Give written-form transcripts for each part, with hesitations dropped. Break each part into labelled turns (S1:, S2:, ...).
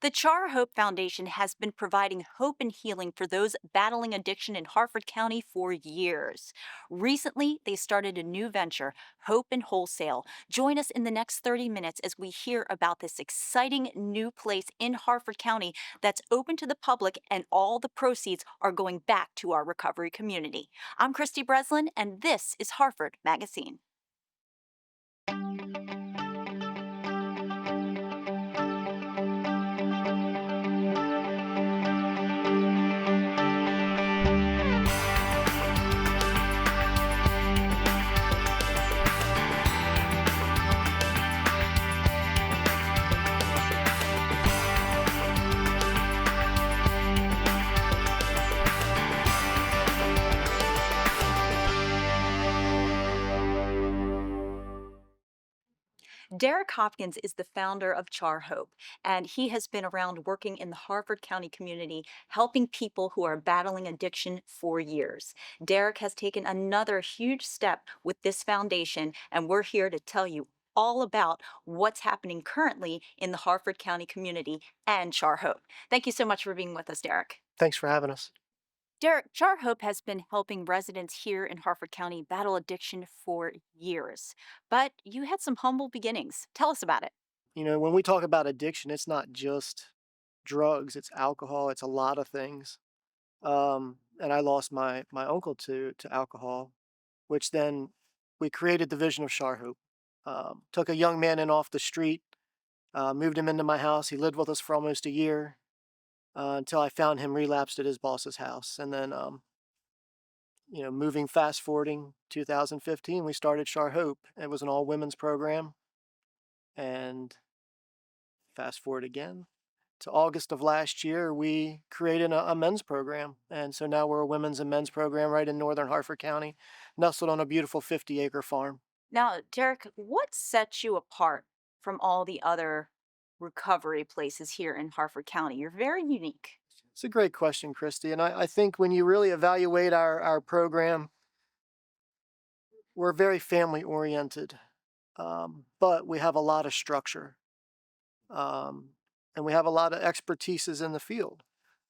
S1: The Char Hope Foundation has been providing hope and healing for those battling addiction in Harford County for years. Recently, they started a new venture, Hope and Wholesale. Join us in the next 30 minutes as we hear about this exciting new place in Harford County that's open to the public, and all the proceeds are going back to our recovery community. I'm Christy Breslin, and this is Harford MagaScene. Derek Hopkins is the founder of Char Hope, and he has been around working in the Harford County community, helping people who are battling addiction for years. Derek has taken another huge step with this foundation, and we're here to tell you all about what's happening currently in the Harford County community and Char Hope. Thank you so much for being with us, Derek.
S2: Thanks for having us.
S1: Derek, Char Hope has been helping residents here in Harford County battle addiction for years, but you had some humble beginnings. Tell us about it.
S2: When we talk about addiction, it's not just drugs, it's alcohol, it's a lot of things. And I lost my uncle to alcohol, which then we created the vision of Char Hope. Took a young man in off the street, moved him into my house. He lived with us for almost a year until I found him relapsed at his boss's house. And then, moving fast forwarding 2015, we started Char Hope. It was an all women's program. And fast forward again to August of last year, we created a men's program. And so now we're a women's and men's program right in northern Harford County, nestled on a beautiful 50-acre farm.
S1: Now, Derek, what sets you apart from all the other recovery places here in Harford County? You're very unique.
S2: It's a great question, Christy. And I think when you really evaluate our program, we're very family oriented, but we have a lot of structure. And we have a lot of expertises in the field,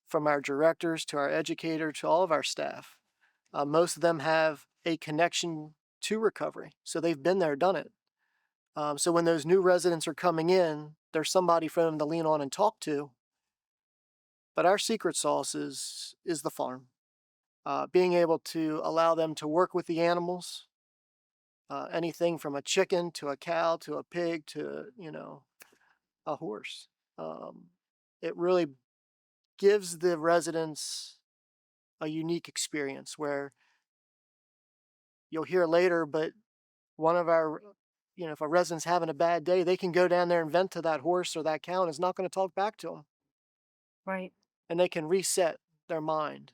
S2: from our directors to our educator to all of our staff. Most of them have a connection to recovery, so they've been there, done it. So when those new residents are coming in, there's somebody for them to lean on and talk to. But our secret sauce is the farm. Being able to allow them to work with the animals, anything from a chicken to a cow to a pig to, a horse. It really gives the residents a unique experience where you'll hear later, but one of our, if a resident's having a bad day, they can go down there and vent to that horse or that cow, and it's not going to talk back to them.
S1: Right.
S2: And they can reset their mind.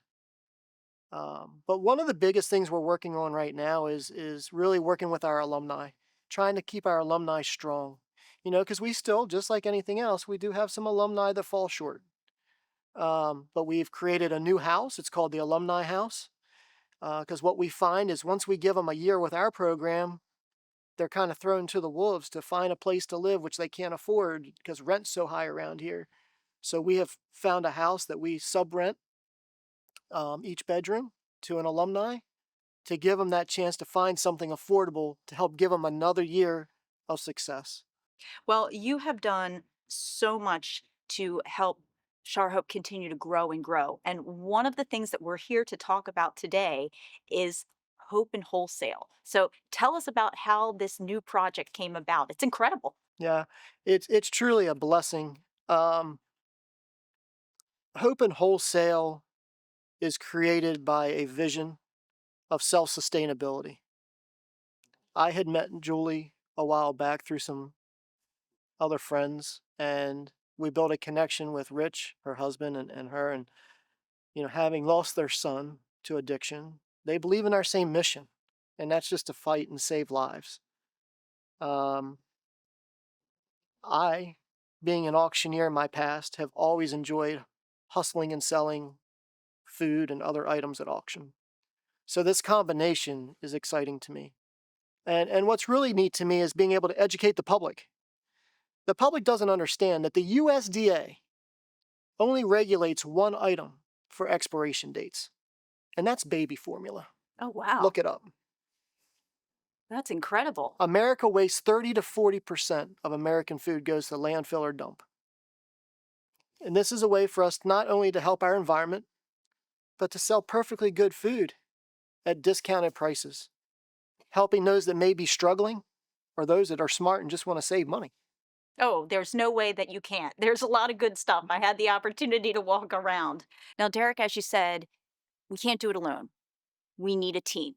S2: But one of the biggest things we're working on right now is really working with our alumni, trying to keep our alumni strong. Because we still, just like anything else, we do have some alumni that fall short. But we've created a new house. It's called the Alumni House. Because what we find is once we give them a year with our program, they're kind of thrown to the wolves to find a place to live, which they can't afford because rent's so high around here. So we have found a house that we sub-rent each bedroom to an alumni to give them that chance to find something affordable to help give them another year of success.
S1: Well, you have done so much to help Char Hope continue to grow and grow. And one of the things that we're here to talk about today is Hope and Wholesale. So tell us about how this new project came about. It's incredible.
S2: Yeah, it's truly a blessing. Hope and Wholesale is created by a vision of self-sustainability. I had met Julie a while back through some other friends, and we built a connection with Rich, her husband, and her. And, having lost their son to addiction, they believe in our same mission, and that's just to fight and save lives. Um, I, being an auctioneer in my past, have always enjoyed hustling and selling food and other items at auction. So this combination is exciting to me. And what's really neat to me is being able to educate the public. The public doesn't understand that the USDA only regulates one item for expiration dates, and that's baby formula.
S1: Oh, wow.
S2: Look it up.
S1: That's incredible.
S2: America wastes 30 to 40% of American food goes to landfill or dump. And this is a way for us not only to help our environment, but to sell perfectly good food at discounted prices, helping those that may be struggling or those that are smart and just want to save money.
S1: Oh, there's no way that you can't. There's a lot of good stuff. I had the opportunity to walk around. Now, Derek, as you said, we can't do it alone. We need a team.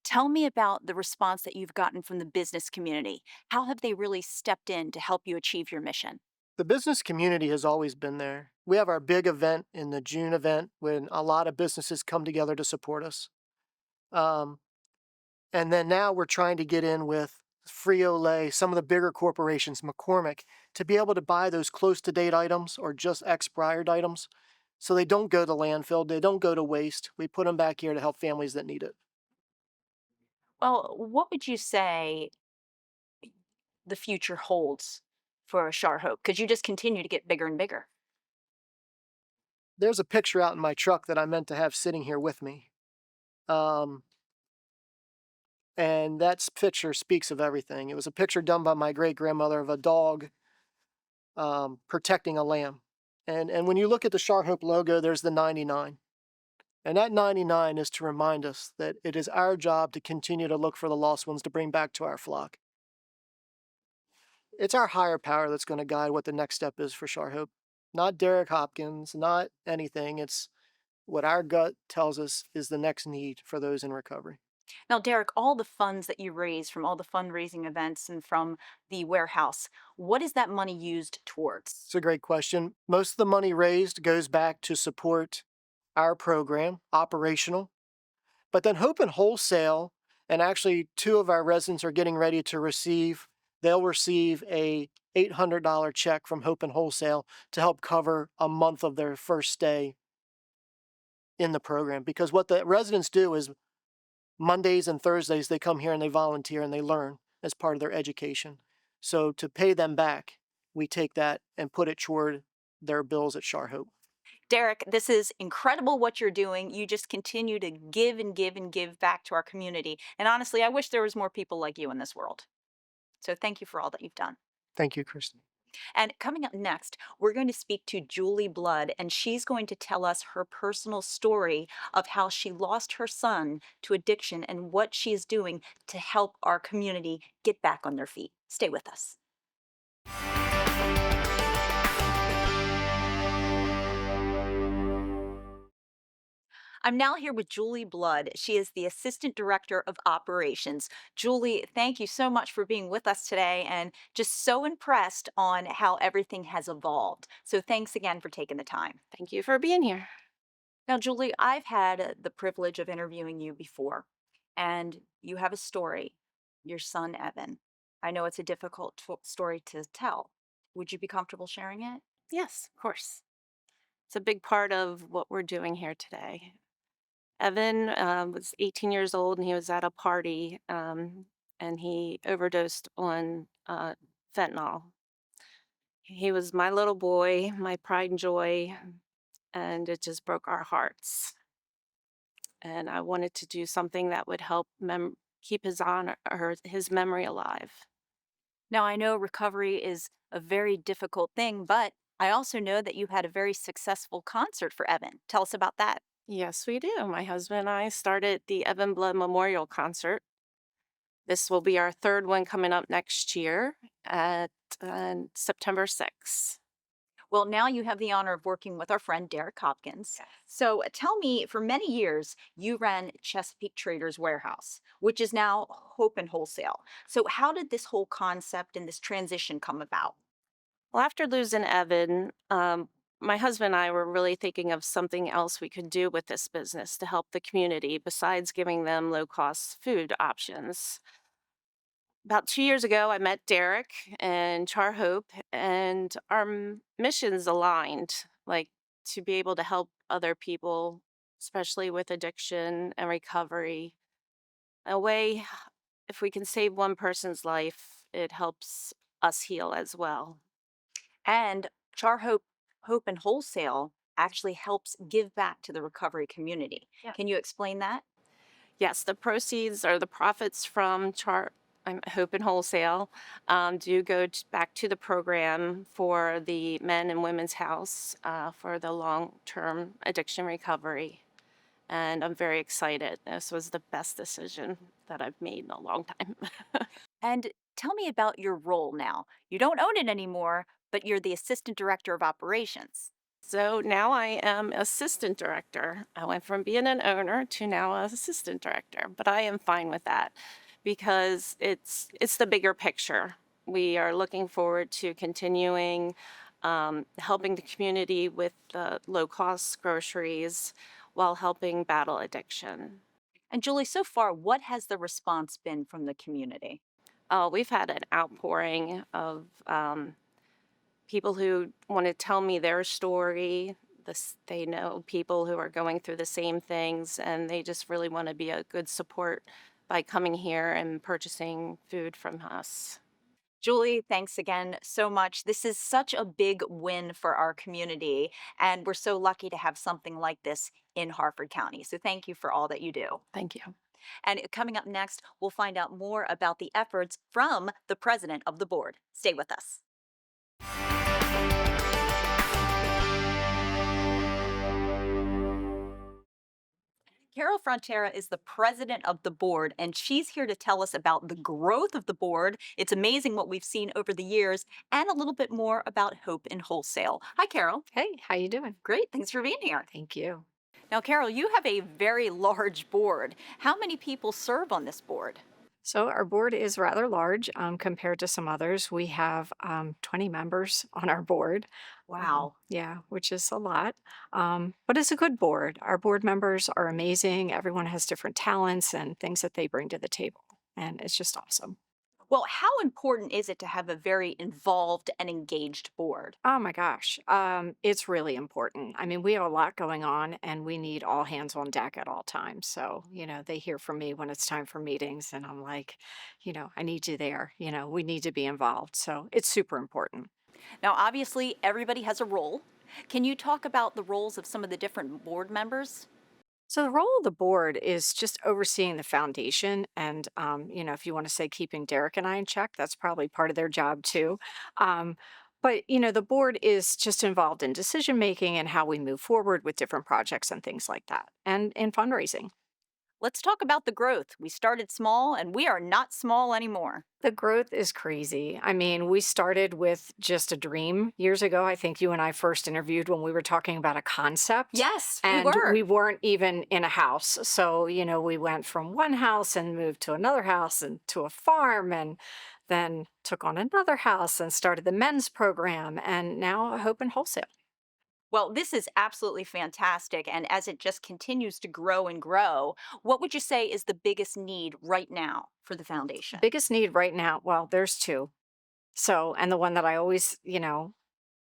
S1: Tell me about the response that you've gotten from the business community. How have they really stepped in to help you achieve your mission?
S2: The business community has always been there. We have our big event in the June event when a lot of businesses come together to support us. Um, and then now we're trying to get in with Frito-Lay, some of the bigger corporations, McCormick, to be able to buy those close to date items or just expired items so they don't go to landfill, they don't go to waste. We put them back here to help families that need it.
S1: Well, what would you say the future holds for Char Hope? Because you just continue to get bigger and bigger.
S2: There's a picture out in my truck that I meant to have sitting here with me. Um, and that picture speaks of everything. It was a picture done by my great grandmother of a dog protecting a lamb. And when you look at the Char Hope logo, there's the 99. And that 99 is to remind us that it is our job to continue to look for the lost ones to bring back to our flock. It's our higher power that's going to guide what the next step is for Char Hope. Not Derek Hopkins, not anything. It's what our gut tells us is the next need for those in recovery.
S1: Now, Derek, all the funds that you raise from all the fundraising events and from the warehouse, what is that money used towards?
S2: It's a great question. Most of the money raised goes back to support our program, operational. But then Hope and Wholesale, and actually two of our residents are getting ready to receive, they'll receive a $800 check from Hope and Wholesale to help cover a month of their first stay in the program. Because what the residents do is Mondays and Thursdays, they come here and they volunteer and they learn as part of their education. So to pay them back, we take that and put it toward their bills at Char Hope.
S1: Derek, this is incredible what you're doing. You just continue to give and give and give back to our community. And honestly, I wish there was more people like you in this world. So thank you for all that you've done.
S2: Thank you, Kristen.
S1: And coming up next, we're going to speak to Julie Blood, and she's going to tell us her personal story of how she lost her son to addiction and what she is doing to help our community get back on their feet. Stay with us. I'm now here with Julie Blood. She is the Assistant Director of Operations. Julie, thank you so much for being with us today and just so impressed on how everything has evolved. So thanks again for taking the time.
S3: Thank you for being here.
S1: Now, Julie, I've had the privilege of interviewing you before, and you have a story, your son, Evan. I know it's a difficult story to tell. Would you be comfortable sharing it?
S3: Yes, of course. It's a big part of what we're doing here today. Evan was 18 years old and he was at a party and he overdosed on fentanyl. He was my little boy, my pride and joy, and it just broke our hearts. And I wanted to do something that would help keep his honor or his memory alive.
S1: Now, I know recovery is a very difficult thing, but I also know that you had a very successful concert for Evan. Tell us about that.
S3: Yes, we do. My husband and I started the Evan Blood Memorial Concert. This will be our third one coming up next year at September 6th.
S1: Well, now you have the honor of working with our friend Derek Hopkins.
S3: Yes.
S1: So tell me, for many years, you ran Chesapeake Traders Warehouse, which is now Hope and Wholesale. So, how did this whole concept and this transition come about?
S3: Well, after losing Evan, my husband and I were really thinking of something else we could do with this business to help the community besides giving them low cost food options. About 2 years ago, I met Derek and Char Hope, and our missions aligned, like to be able to help other people, especially with addiction and recovery. A way, if we can save one person's life, it helps us heal as well.
S1: And Char Hope Hope and Wholesale actually helps give back to the recovery community.
S3: Yeah.
S1: Can you explain that?
S3: Yes, the proceeds or the profits from Char, Hope and Wholesale, do go back to the program for the Men and Women's House for the long-term addiction recovery. And I'm very excited. This was the best decision that I've made in a long time.
S1: And tell me about your role now. You don't own it anymore, but you're the assistant director of operations.
S3: So now I am assistant director. I went from being an owner to now an assistant director, but I am fine with that because it's the bigger picture. We are looking forward to continuing helping the community with the low cost groceries while helping battle addiction.
S1: And Julie, so far, what has the response been from the community?
S3: We've had an outpouring of people who want to tell me their story. They know people who are going through the same things, and they just really want to be a good support by coming here and purchasing food from us.
S1: Julie, thanks again so much. This is such a big win for our community, and we're so lucky to have something like this in Harford County. So thank you for all that you do.
S3: Thank you.
S1: And coming up next, we'll find out more about the efforts from the president of the board. Stay with us. Carol Frontera is the president of the board, and she's here to tell us about the growth of the board. It's amazing what we've seen over the years, and a little bit more about Hope and Wholesale. Hi, Carol.
S4: Hey, how you doing?
S1: Great. Thanks for being here.
S4: Thank you.
S1: Now, Carol, you have a very large board. How many people serve on this board?
S4: So our board is rather large compared to some others. We have 20 members on our board.
S1: Wow.
S4: Yeah, which is a lot. But it's a good board. Our board members are amazing. Everyone has different talents and things that they bring to the table. And it's just awesome.
S1: Well, how important is it to have a very involved and engaged board?
S4: Oh my gosh, it's really important. I mean, we have a lot going on and we need all hands on deck at all times. So, they hear from me when it's time for meetings, and I'm like, I need you there. We need to be involved. So it's super important.
S1: Now, obviously, everybody has a role. Can you talk about the roles of some of the different board members?
S4: So the role of the board is just overseeing the foundation, and if you want to say keeping Derek and I in check, that's probably part of their job too. But the board is just involved in decision making and how we move forward with different projects and things like that, and in fundraising.
S1: Let's talk about the growth. We started small, and we are not small anymore.
S4: The growth is crazy. I mean, we started with just a dream years ago. I think you and I first interviewed when we were talking about a concept.
S1: Yes, we
S4: And
S1: were.
S4: we weren't even in a house. So, we went from one house and moved to another house and to a farm, and then took on another house and started the men's program, and now Hope and Wholesale.
S1: Well, this is absolutely fantastic. And as it just continues to grow and grow, what would you say is the biggest need right now for the foundation?
S4: Biggest need right now, well, there's two. So, and the one that I always,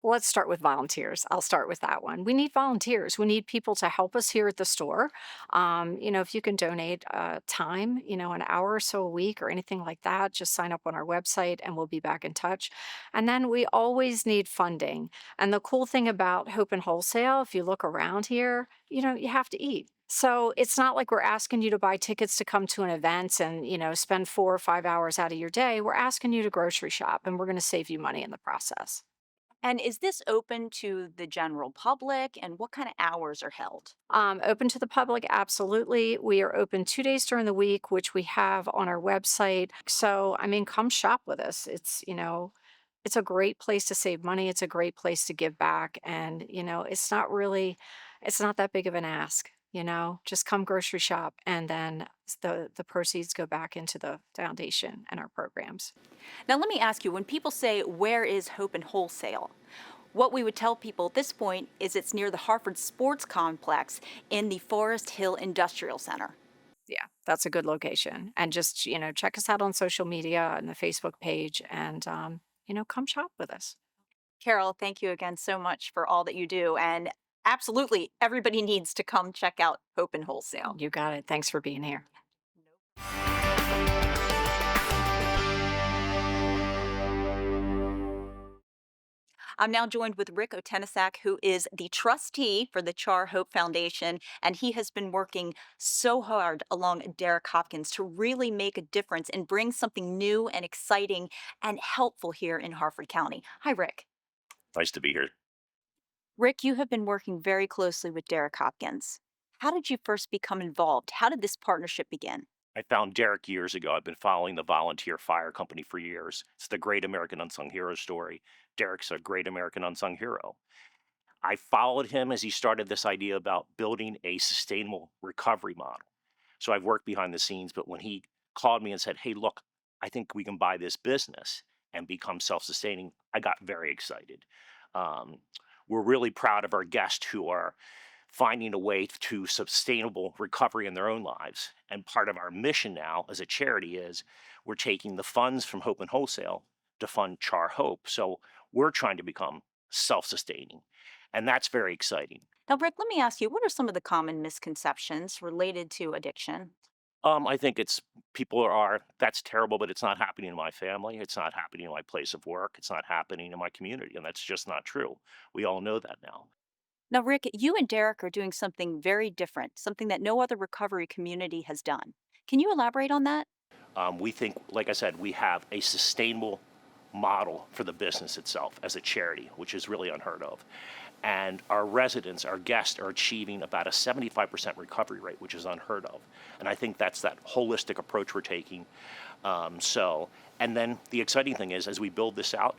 S4: let's start with volunteers. I'll start with that one. We need volunteers. We need people to help us here at the store. If you can donate time, an hour or so a week or anything like that, just sign up on our website and we'll be back in touch. And then we always need funding. And the cool thing about Hope and Wholesale, if you look around here, you have to eat. So it's not like we're asking you to buy tickets to come to an event and, spend 4 or 5 hours out of your day. We're asking you to grocery shop, and we're going to save you money in the process.
S1: And is this open to the general public? And what kind of hours are held?
S4: Open to the public, absolutely. We are open 2 days during the week, which we have on our website. So, I mean, come shop with us. It's a great place to save money. It's a great place to give back. And, it's not that big of an ask. Just come grocery shop, and then the proceeds go back into the foundation and our programs.
S1: Now, let me ask you, when people say, where is Hope and Wholesale? What we would tell people at this point is it's near the Harford Sports Complex in the Forest Hill Industrial Center.
S4: Yeah, that's a good location. And just, check us out on social media and the Facebook page, and, come shop with us.
S1: Carol, thank you again so much for all that you do. And absolutely, everybody needs to come check out Hope and Wholesale.
S4: You got it. Thanks for being here.
S1: I'm now joined with Rick Otenasek, who is the trustee for the Char Hope Foundation, and he has been working so hard along Derek Hopkins to really make a difference and bring something new and exciting and helpful here in Harford County. Hi, Rick.
S5: Nice to be here.
S1: Rick, you have been working very closely with Derek Hopkins. How did you first become involved? How did this partnership begin?
S5: I found Derek years ago. I've been following the volunteer fire company for years. It's the great American unsung hero story. Derek's a great American unsung hero. I followed him as he started this idea about building a sustainable recovery model. So I've worked behind the scenes, but when he called me and said, "Hey, look, I think we can buy this business and become self-sustaining," I got very excited. Um, we're really proud of our guests who are finding a way to sustainable recovery in their own lives. And part of our mission now as a charity is we're taking the funds from Hope and Wholesale to fund Char Hope. So we're trying to become self-sustaining. And that's very exciting.
S1: Now, Rick, let me ask you, what are some of the common misconceptions related to addiction?
S5: I think it's people are that's terrible, but it's not happening in my family. It's not happening in my place of work. It's not happening in my community. And that's just not true. We all know that now.
S1: Now, Rick, you and Derek are doing something very different, something that no other recovery community has done. Can you elaborate on that?
S5: We think, like I said, we have a sustainable model for the business itself as a charity, which is really unheard of. And our residents, our guests, are achieving about a 75% recovery rate, which is unheard of. And I think that's that holistic approach we're taking. And then the exciting thing is, as we build this out,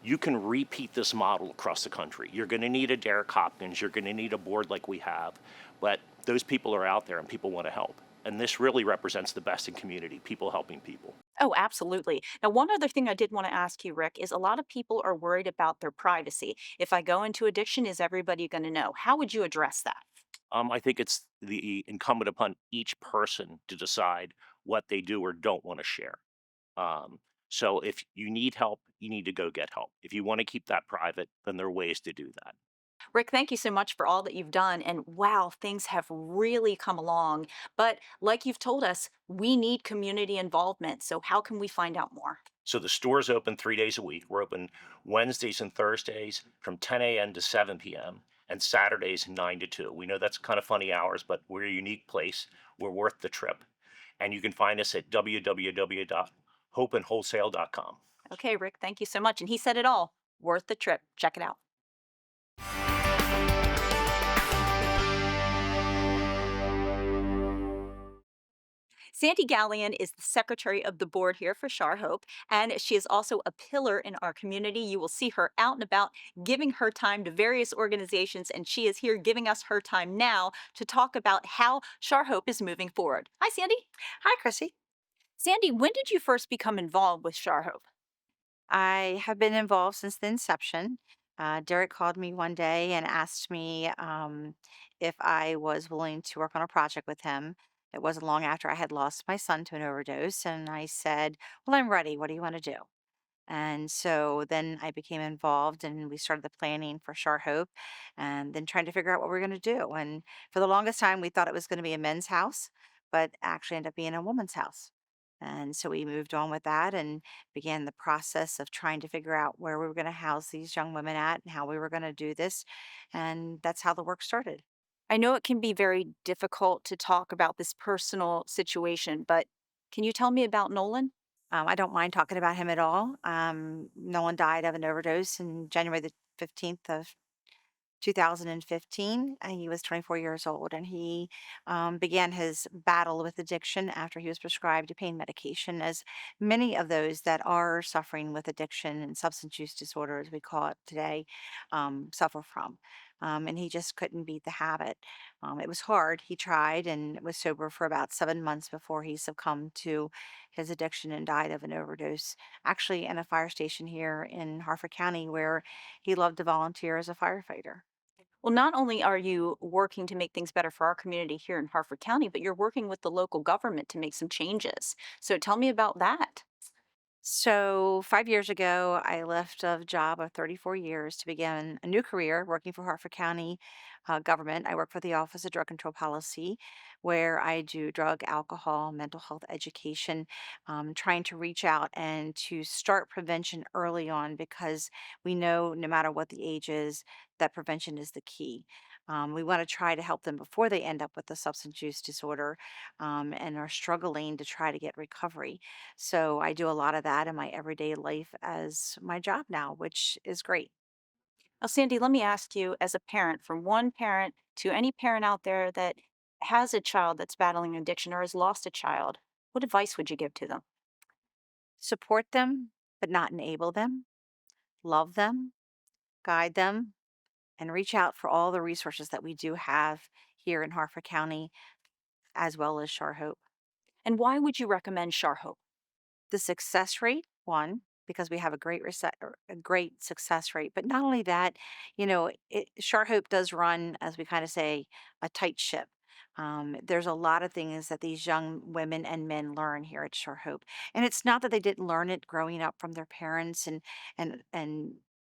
S5: you can repeat this model across the country. You're going to need a Derek Hopkins, you're going to need a board like we have, but those people are out there and people want to help. And this really represents the best in community, people helping people.
S1: Oh, absolutely. Now, one other thing I did want to ask you, Rick, is a lot of people are worried about their privacy. If I go into addiction, is everybody going to know? How would you address that?
S5: I think it's the incumbent upon each person to decide what they do or don't want to share. Um, so if you need help, you need to go get help. If you want to keep that private, then there are ways to do that.
S1: Rick, thank you so much for all that you've done. And wow, things have really come along. But like you've told us, we need community involvement. So, how can we find out more?
S5: So the store's open 3 days a week. We're open Wednesdays and Thursdays from 10 a.m. to 7 p.m. and Saturdays 9 to 2. We know that's kind of funny hours, but we're a unique place. We're worth the trip. And you can find us at www.hopeandwholesale.com.
S1: Okay, Rick, thank you so much. And he said it all, worth the trip. Check it out. Sandi Gallion is the secretary of the board here for Char Hope, and she is also a pillar in our community. You will see her out and about giving her time to various organizations, and she is here giving us her time now to talk about how Char Hope is moving forward. Hi, Sandi.
S6: Hi, Chrissy.
S1: Sandi, when did you first become involved with Char Hope?
S6: I have been involved since the inception. Derek called me one day and asked me if I was willing to work on a project with him. It wasn't long after I had lost my son to an overdose. And I said, "Well, I'm ready. What do you want to do?" And so then I became involved and we started the planning for Shar Hope and then trying to figure out what we are going to do. And for the longest time, we thought it was going to be a men's house, but actually ended up being a woman's house. And so we moved on with that and began the process of trying to figure out where we were going to house these young women at and how we were going to do this. And that's how the work started.
S1: I know it can be very difficult to talk about this personal situation, but can you tell me about Nolan?
S6: I don't mind talking about him at all. Nolan died of an overdose in January the 15th of 2015. He was 24 years old and he began his battle with addiction after he was prescribed a pain medication, as many of those that are suffering with addiction and substance use disorder, as we call it today, suffer from. And he just couldn't beat the habit. It was hard. He tried and was sober for about 7 months before he succumbed to his addiction and died of an overdose, actually in a fire station here in Harford County where he loved to volunteer as a firefighter.
S1: Well, not only are you working to make things better for our community here in Harford County, but you're working with the local government to make some changes. So tell me about that.
S6: So, 5 years ago, I left a job of 34 years to begin a new career working for Harford County government. I work for the Office of Drug Control Policy, where I do drug, alcohol, mental health education, trying to reach out and to start prevention early on because we know no matter what the age is, that prevention is the key. We want to try to help them before they end up with a substance use disorder and are struggling to try to get recovery. So I do a lot of that in my everyday life as my job now, which is great.
S1: Now, Sandy, let me ask you, as a parent, from one parent to any parent out there that has a child that's battling addiction or has lost a child, what advice would you give to them?
S6: Support them, but not enable them. Love them, guide them, and reach out for all the resources that we do have here in Harford County, as well as Char Hope.
S1: And why would you recommend Char Hope?
S6: The success rate, one, because we have a great success rate. But not only that, Char Hope does run, as we kind of say, a tight ship. There's a lot of things that these young women and men learn here at Shore Hope, and it's not that they didn't learn it growing up from their parents and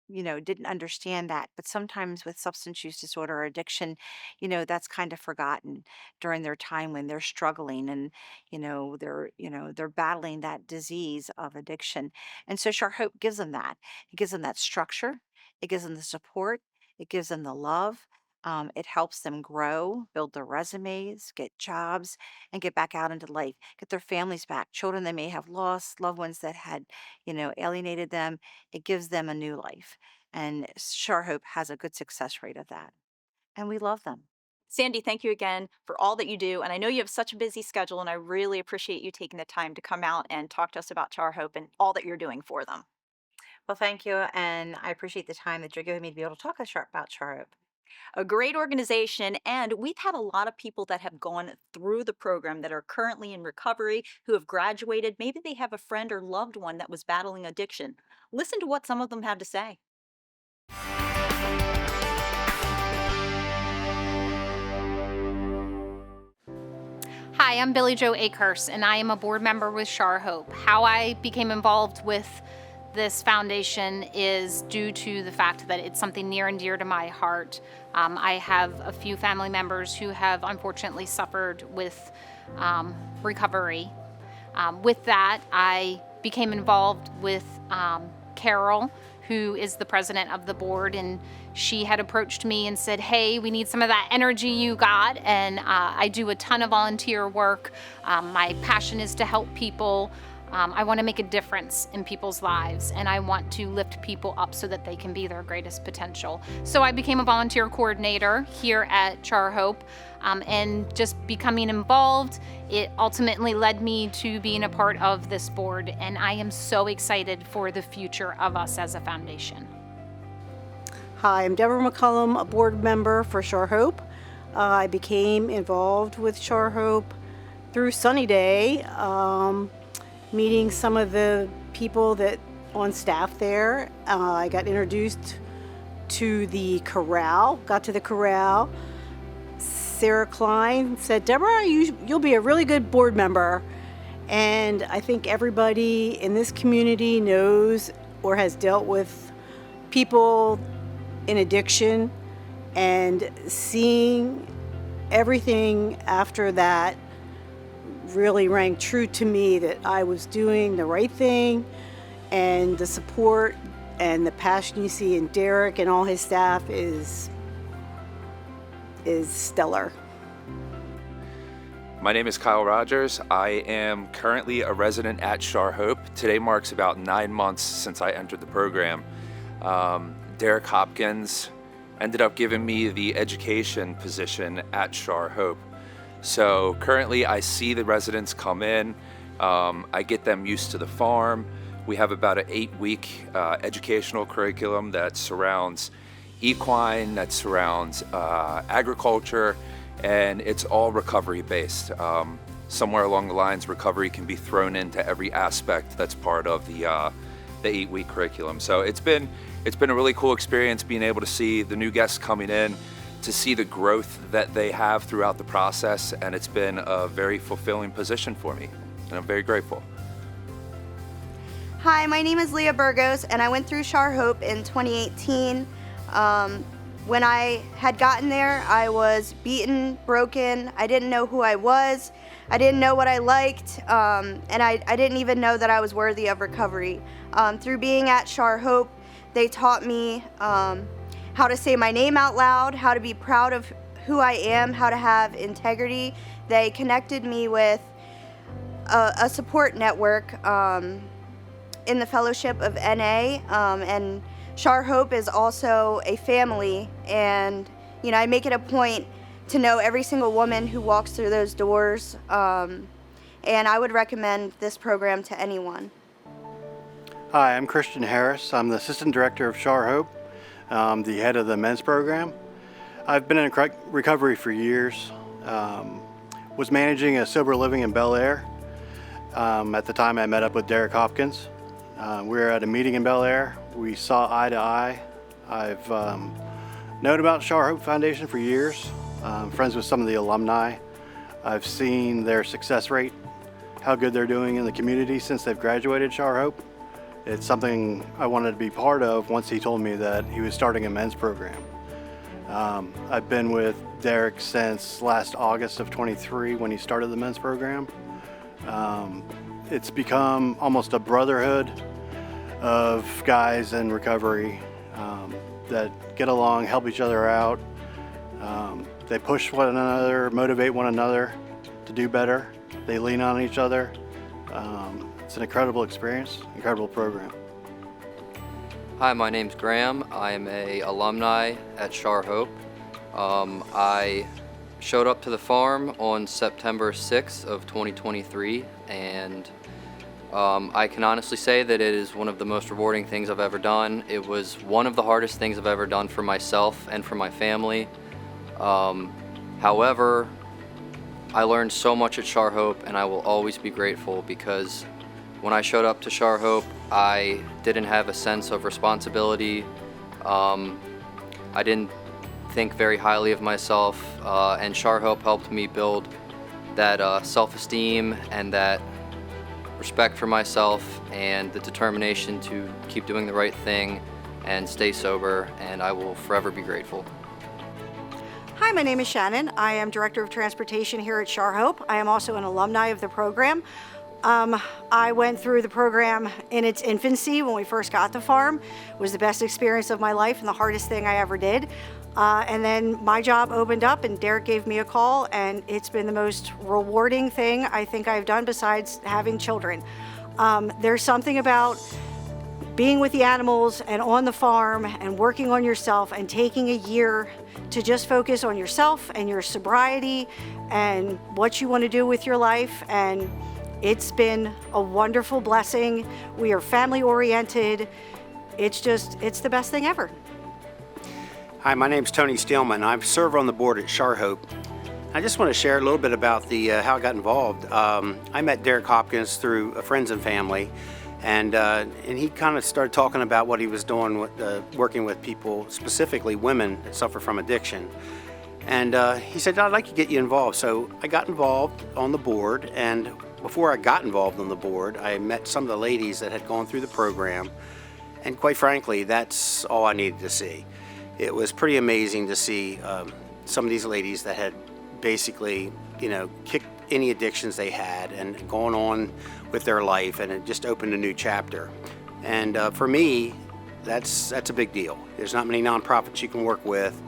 S6: didn't understand that. But sometimes with substance use disorder or addiction, that's kind of forgotten during their time when they're struggling and they're battling that disease of addiction. And so Shore Hope gives them that. It gives them that structure. It gives them the support. It gives them the love. It helps them grow, build their resumes, get jobs, and get back out into life, get their families back. Children they may have lost, loved ones that had, alienated them. It gives them a new life. And Shore Hope has a good success rate of that. And we love them.
S1: Sandy, thank you again for all that you do. And I know you have such a busy schedule, and I really appreciate you taking the time to come out and talk to us about Char Hope and all that you're doing for them.
S6: Well, thank you. And I appreciate the time that you're giving me to be able to talk about Shore Hope.
S1: A great organization, and we've had a lot of people that have gone through the program that are currently in recovery, who have graduated. Maybe they have a friend or loved one that was battling addiction. Listen to what some of them have to say.
S7: Hi, I'm Billy Joe Akehurst, and I am a board member with Char Hope. How I became involved with this foundation is due to the fact that it's something near and dear to my heart. I have a few family members who have unfortunately suffered with recovery. With that, I became involved with Carol, who is the president of the board, and she had approached me and said, hey, we need some of that energy you got. And I do a ton of volunteer work. My passion is to help people. I want to make a difference in people's lives, and I want to lift people up so that they can be their greatest potential. So I became a volunteer coordinator here at Char Hope, and just becoming involved, it ultimately led me to being a part of this board, and I am so excited for the future of us as a foundation.
S8: Hi, I'm Deborah McCullum, a board member for Char Hope. I became involved with Char Hope through Sunny Day, meeting some of the people that on staff there. I got introduced to the corral, got to the corral. Sarah Klein said, Deborah, you'll be a really good board member. And I think everybody in this community knows or has dealt with people in addiction, and seeing everything after that really rang true to me that I was doing the right thing, and the support and the passion you see in Derek and all his staff is stellar.
S9: My name is Kyle Rogers. I am currently a resident at Char Hope. Today marks about 9 months since I entered the program. Derek Hopkins ended up giving me the education position at Char Hope. So currently I see the residents come in, I get them used to the farm. We have about an 8-week educational curriculum that surrounds equine, that surrounds agriculture, and it's all recovery based. Somewhere along the lines, recovery can be thrown into every aspect that's part of the 8-week curriculum. So it's been a really cool experience being able to see the new guests coming in, to see the growth that they have throughout the process, and it's been a very fulfilling position for me, and I'm very grateful.
S10: Hi, my name is Leah Burgos, and I went through Char Hope in 2018. When I had gotten there, I was beaten, broken. I didn't know who I was. I didn't know what I liked, and I didn't even know that I was worthy of recovery. Through being at Char Hope, they taught me how to say my name out loud, how to be proud of who I am, how to have integrity. They connected me with a support network in the Fellowship of NA, and Char Hope is also a family, and I make it a point to know every single woman who walks through those doors, and I would recommend this program to anyone.
S11: Hi, I'm Christian Harris. I'm the Assistant Director of Char Hope, the head of the men's program. I've been in recovery for years. Was managing a sober living in Bel Air. At the time I met up with Derek Hopkins. We were at a meeting in Bel Air. We saw eye to eye. I've known about Char Hope Foundation for years. Friends with some of the alumni. I've seen their success rate, how good they're doing in the community since they've graduated Char Hope. It's something I wanted to be part of once he told me that he was starting a men's program. I've been with Derek since last August of 23 when he started the men's program. It's become almost a brotherhood of guys in recovery that get along, help each other out. They push one another, motivate one another to do better. They lean on each other. It's an incredible experience, incredible program.
S12: Hi, my name's Graham. I'm a alumni at Char Hope. I showed up to the farm on September 6th of 2023, and I can honestly say that it is one of the most rewarding things I've ever done. It was one of the hardest things I've ever done for myself and for my family. However, I learned so much at Char Hope, and I will always be grateful, because when I showed up to Char Hope, I didn't have a sense of responsibility. I didn't think very highly of myself, and Char Hope helped me build that self-esteem and that respect for myself and the determination to keep doing the right thing and stay sober, and I will forever be grateful.
S13: Hi, my name is Shannon. I am Director of Transportation here at Char Hope. I am also an alumni of the program. I went through the program in its infancy when we first got the farm. It was the best experience of my life and the hardest thing I ever did. And then my job opened up and Derek gave me a call, and it's been the most rewarding thing I think I've done besides having children. There's something about being with the animals and on the farm and working on yourself and taking a year to just focus on yourself and your sobriety and what you want to do with your life. And it's been a wonderful blessing. We are family oriented. It's the best thing ever.
S14: Hi, my name's Tony Steelman. I serve on the board at Char Hope. I just want to share a little bit about how I got involved. I met Derek Hopkins through friends and family, and he kind of started talking about what he was doing with working with people, specifically women that suffer from addiction. And he said, I'd like to get you involved. So I got involved on the board, and before I got involved on the board, I met some of the ladies that had gone through the program, and quite frankly, that's all I needed to see. It was pretty amazing to see some of these ladies that had basically, kicked any addictions they had and gone on with their life, and it just opened a new chapter. And for me, that's a big deal. There's not many nonprofits you can work with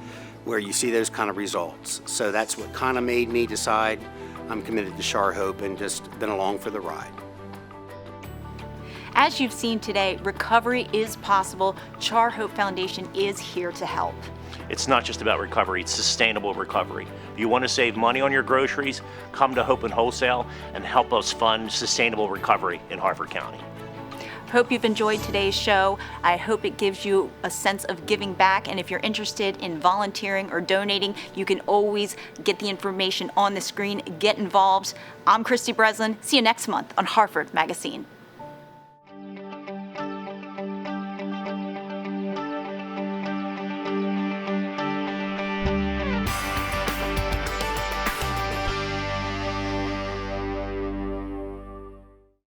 S14: where you see those kind of results. So that's what kind of made me decide I'm committed to Char Hope and just been along for the ride.
S1: As you've seen today, recovery is possible. Char Hope Foundation is here to help.
S5: It's not just about recovery, it's sustainable recovery. If you want to save money on your groceries, come to Hope and Wholesale and help us fund sustainable recovery in Harford County.
S1: Hope you've enjoyed today's show. I hope it gives you a sense of giving back, and if you're interested in volunteering or donating, you can always get the information on the screen. Get involved. I'm Christy Breslin. See you next month on Harford MagaScene.